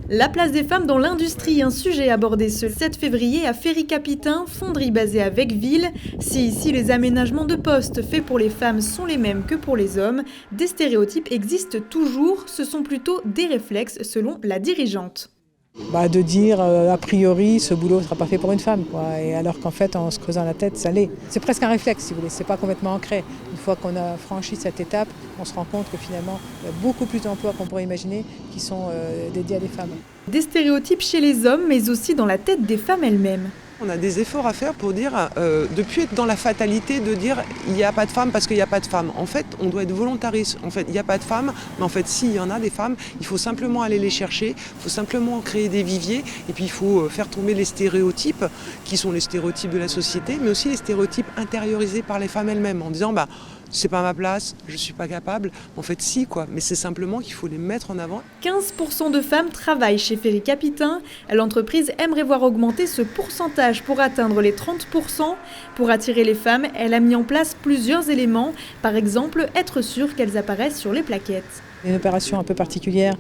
La place des femmes dans l'industrie, un sujet abordé ce 7 février à Ferry-Capitain, fonderie basée à Vecqueville. Si ici les aménagements de postes faits pour les femmes sont les mêmes que pour les hommes, des stéréotypes existent toujours, ce sont plutôt des réflexes selon la dirigeante. De dire a priori ce boulot ne sera pas fait pour une femme, quoi. Et alors qu'en fait en se creusant la tête ça l'est. C'est presque un réflexe si vous voulez, c'est pas complètement ancré. Une fois qu'on a franchi cette étape, on se rend compte que finalement il y a beaucoup plus d'emplois qu'on pourrait imaginer qui sont dédiés à des femmes. Des stéréotypes chez les hommes mais aussi dans la tête des femmes elles-mêmes. On a des efforts à faire pour dire, de ne plus être dans la fatalité de dire il n'y a pas de femmes parce qu'il n'y a pas de femmes. En fait, on doit être volontariste. En fait, il n'y a pas de femmes, mais en fait, s'il y en a des femmes, il faut simplement aller les chercher, il faut simplement créer des viviers, et puis il faut faire tomber les stéréotypes, qui sont les stéréotypes de la société, mais aussi les stéréotypes intériorisés par les femmes elles-mêmes, en disant c'est pas ma place, je suis pas capable. En fait, si, quoi. Mais c'est simplement qu'il faut les mettre en avant. 15% de femmes travaillent chez Ferry-Capitain. L'entreprise aimerait voir augmenter ce pourcentage pour atteindre les 30%. Pour attirer les femmes, elle a mis en place plusieurs éléments. Par exemple, être sûre qu'elles apparaissent sur les plaquettes. Une opération un peu particulière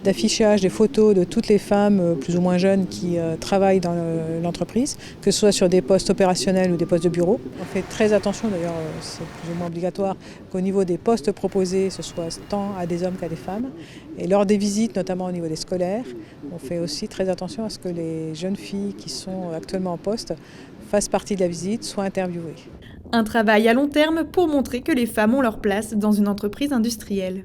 d'affichage des photos de toutes les femmes plus ou moins jeunes qui travaillent dans l'entreprise, que ce soit sur des postes opérationnels ou des postes de bureau. On fait très attention, d'ailleurs c'est plus ou moins obligatoire, qu'au niveau des postes proposés, ce soit tant à des hommes qu'à des femmes. Et lors des visites, notamment au niveau des scolaires, on fait aussi très attention à ce que les jeunes filles qui sont actuellement en poste fassent partie de la visite, soient interviewées. Un travail à long terme pour montrer que les femmes ont leur place dans une entreprise industrielle.